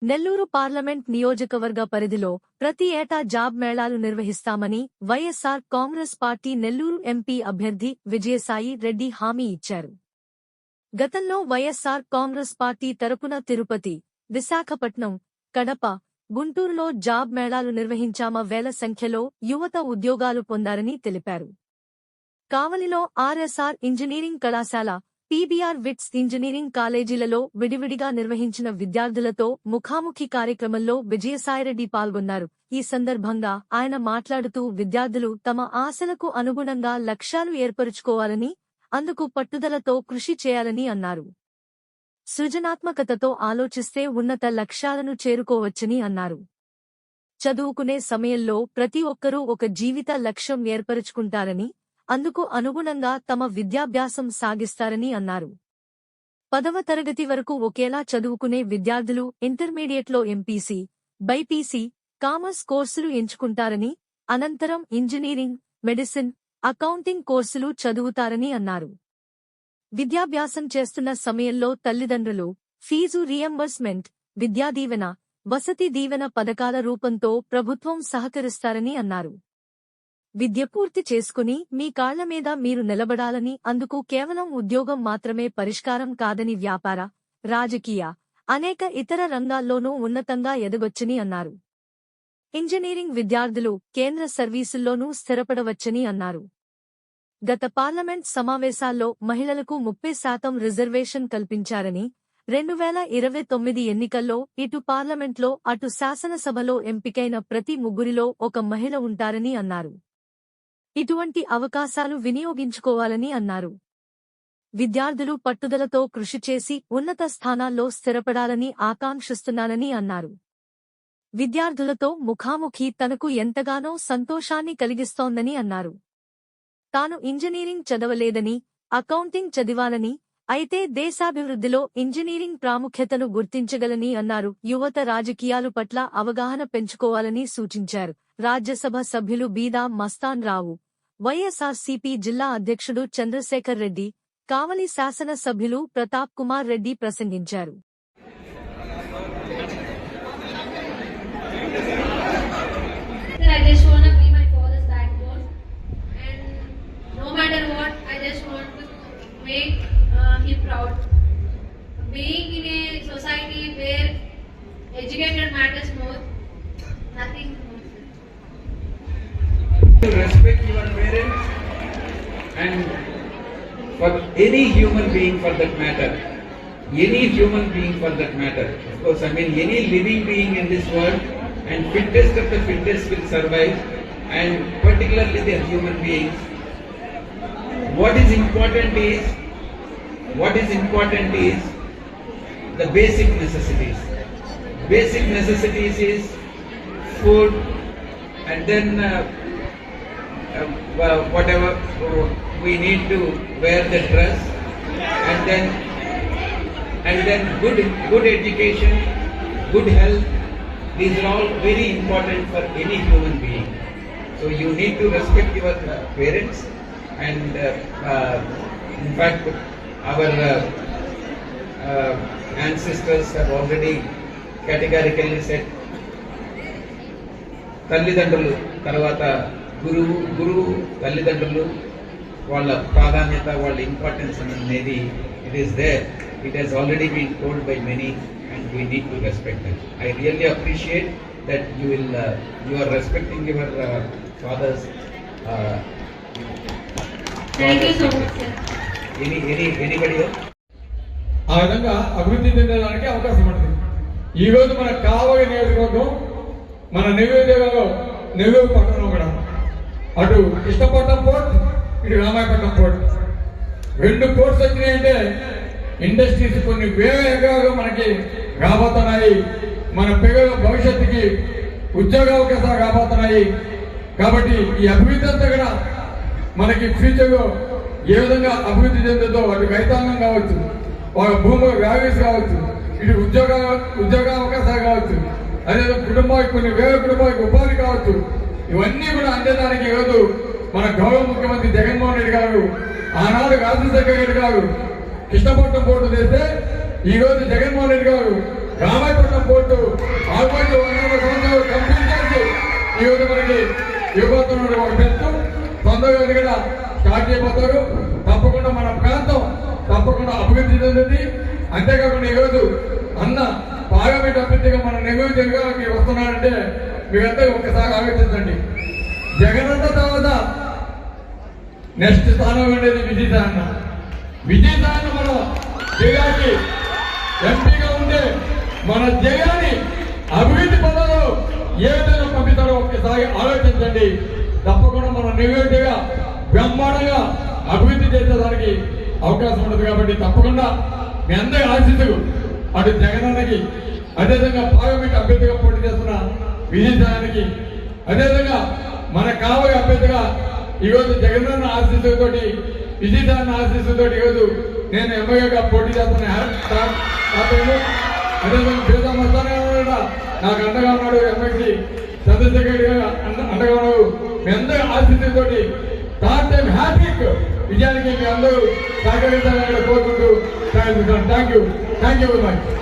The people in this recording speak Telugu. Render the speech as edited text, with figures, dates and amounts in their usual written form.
నెల్లూరు పార్లమెంట్ నియోజకవర్గ పరిధిలో ప్రతి ఏటా జాబ్ మేళాలు నిర్వహిస్తామని వైఎస్సార్ కాంగ్రెస్ పార్టీ నెల్లూరు ఎంపీ అభ్యర్థి విజయసాయి రెడ్డి హామీ ఇచ్చారు. గతంలో వైఎస్సార్ కాంగ్రెస్ పార్టీ తరపున తిరుపతి, విశాఖపట్నం, కడప, గుంటూరులో జాబ్ మేళాలు నిర్వహించామ వేల సంఖ్యలో యువత ఉద్యోగాలు పొందారని తెలిపారు. కావలిలో ఆర్ఎస్ఆర్ ఇంజనీరింగ్ కళాశాల, పీబీఆర్ విట్స్ ఇంజనీరింగ్ కాలేజీలలో విడివిడిగా నిర్వహించిన విద్యార్థులతో ముఖాముఖి కార్యక్రమంలో విజయసాయిరెడ్డి పాల్గొన్నారు. ఈ సందర్భంగా ఆయన మాట్లాడుతూ విద్యార్థులు తమ ఆశలకు అనుగుణంగా లక్ష్యాలు ఏర్పరుచుకోవాలని, అందుకు పట్టుదలతో కృషి చేయాలని అన్నారు. సృజనాత్మకతతో ఆలోచిస్తే ఉన్నత లక్ష్యాలను చేరుకోవచ్చని అన్నారు. చదువుకునే సమయంలో ప్రతి ఒక్కరూ ఒక జీవిత లక్ష్యం ఏర్పరుచుకుంటారని, అందుకు అనుగుణంగా తమ విద్యాభ్యాసం సాగిస్తారని అన్నారు. 10వ తరగతి వరకు ఒకేలా చదువుకునే విద్యార్థులు ఇంటర్మీడియట్లో ఎంపీసీ, బైపీసీ, కామర్స్ కోర్సులు ఎంచుకుంటారని, అనంతరం ఇంజనీరింగ్, మెడిసిన్, అకౌంటింగ్ కోర్సులు చదువుతారని అన్నారు. విద్యాభ్యాసం చేస్తున్న సమయంలో తల్లిదండ్రులు ఫీజు రీయింబర్స్మెంట్, విద్యాదీవెన, వసతి దీవెన పథకాల రూపంతో ప్రభుత్వం సహకరిస్తారని అన్నారు. విద్య పూర్తి చేసుకుని మీ కాళ్ల మీద మీరు నిలబడాలని, అందుకు కేవలం ఉద్యోగం మాత్రమే పరిష్కారం కాదని వ్యాపార, రాజకీయ, అనేక ఇతర రంగాల్లోనూ ఉన్నతంగా ఎదగొచ్చని అన్నారు. ఇంజనీరింగ్ విద్యార్థులు కేంద్ర సర్వీసుల్లోనూ స్థిరపడవచ్చని అన్నారు. గత పార్లమెంట్ సమావేశాల్లో మహిళలకు 30% రిజర్వేషన్ కల్పించారని, 2029 ఎన్నికల్లో ఇటు పార్లమెంట్లో అటు శాసనసభలో ఎంపికైన ప్రతి ముగ్గురిలో ఒక మహిళ ఉంటారని అన్నారు. ఇటువంటి అవకాశాలు వినియోగించుకోవాలని అన్నారు. విద్యార్థులు పట్టుదలతో కృషి చేసి ఉన్నత స్థానాల్లో స్థిరపడాలని ఆకాంక్షిస్తున్నానని అన్నారు. విద్యార్థులతో ముఖాముఖి తనకు ఎంతగానో సంతోషాన్ని కలిగిస్తోందని అన్నారు. తాను ఇంజనీరింగ్ చదవలేదని, అకౌంటింగ్ చదివాలని, అయితే దేశాభివృద్ధిలో ఇంజనీరింగ్ ప్రాముఖ్యతను గుర్తించగలని అన్నారు. యువత రాజకీయాలు పట్ల అవగాహన పెంచుకోవాలని సూచించారు. రాజ్యసభ సభ్యులు బీదా మస్తాన్ రావు, వైఎస్ఆర్సీపీ జిల్లా అధ్యక్షుడు చంద్రశేఖర్ రెడ్డి, కావలి శాసన సభ్యులు ప్రతాప్ కుమార్ రెడ్డి ప్రసంగించారు. Being in a society where educated matters more, nothing more. To respect your parents and for any human being for that matter, of course I mean any living being in this world, and fittest of the fittest will survive, and particularly the human beings. What is important is the basic necessities. Basic necessities is food, and then whatever we need to wear the dress, and then good education, good health. These are all very important for any human being. So you need to respect your parents, and in fact our ancestors have already categorically said తల్లిదండ్రులు తర్వాత గురువు తల్లిదండ్రులు వాళ్ళ ప్రాధాన్యత, వాళ్ళ ఇంపార్టెన్స్ అనేది it is there. It has already been told by many, and we need to respect them. I really appreciate that you are respecting your fathers. Thank you so much, sir. Anybody else? ఆ విధంగా అభివృద్ధి చెందడానికి అవకాశం ఉంటుంది. ఈరోజు మన కావలి నియోజకవర్గం, మన నెల్లూరు పట్టణం కూడా, అటు కృష్ణపట్నం పోర్ట్, ఇటు రామాయపట్నం పోర్ట్, 2 పోర్ట్స్ వచ్చినాయంటే ఇండస్ట్రీస్ కొన్ని వేల ఎకరాలు మనకి రాబోతున్నాయి. మన పిల్లల భవిష్యత్తుకి ఉద్యోగ అవకాశాలు రాబోతున్నాయి. కాబట్టి ఈ అభివృద్ధి అంతా కూడా మనకి ఫ్యూచర్లో ఏ విధంగా అభివృద్ధి చెందుతుందో, అటు రైతాంగం కావచ్చు, వాళ్ళ భూముల వాల్యూస్ కావచ్చు, ఇటు ఉద్యోగ అవకాశాలు కావచ్చు, అదే కుటుంబానికి కొన్ని వేల కుటుంబాలకు ఉపాధి కావచ్చు, ఇవన్నీ కూడా అందేదానికి ఈరోజు మన గౌరవ ముఖ్యమంత్రి జగన్మోహన్ రెడ్డి గారు, ఆనాడు రాజశేఖర రెడ్డి గారు కృష్ణపట్నం పోర్టు చేస్తే, ఈరోజు జగన్మోహన్ రెడ్డి గారు రామాయపట్నం పోర్టు అభివృద్ధి కూడా స్టార్ట్ చేయబోతారు. తప్పకుండా మన ప్రాంతం తప్పకుండా అభివృద్ధి చెందుతుంది. అంతేకాకుండా ఈరోజు అన్న పార్లమెంట్ అభ్యర్థిగా మన నెల్లూరు జిల్లాకి వస్తున్నారంటే మీరంతా ఒకసారి ఆలోచించండి. జగనన్న తర్వాత నెక్స్ట్ స్థానం ఉండేది విజయసాయి అన్న. విజయసాయి అన్న మన జిల్లాకి ఎంపీగా ఉంటే మన జిల్లాని అభివృద్ధి పనులలో ఏ విధంగా పంపిస్తారో ఒక్కసారి ఆలోచించండి. తప్పకుండా మన నెల్లూరు జిల్లా బ్రహ్మాండంగా అభివృద్ధి చేసేదానికి అవకాశం ఉండదు. కాబట్టి తప్పకుండా మీ అందరి ఆశీస్సులు అటు జగనన్నకి, అదేవిధంగా పార్లమెంట్ అభ్యర్థిగా పోటీ చేస్తున్న విజయసాయానికి, అదేవిధంగా మన కావలి అభ్యర్థిగా ఈరోజు జగనన్న ఆశీస్సులతోటి విజయసాయన్న ఆశీస్సులతోటి ఈరోజు నేను ఎమ్మెల్యేగా పోటీ చేస్తున్న అదేవిధంగా పేద మస్తానే కూడా నాకు అండగా ఉన్నాడు. ఎమ్మెల్సీ చంద్రశేఖర్ గారు అండగా ఉన్నాడు. మీ అందరి ఆశీస్సులతోటి థర్డ్ టైం హ్యాట్రిక్ విజయానికి మీ అందరూ సహకరించాలని కోరుకుంటూ థ్యాంక్ యూ వెరీ మచ్.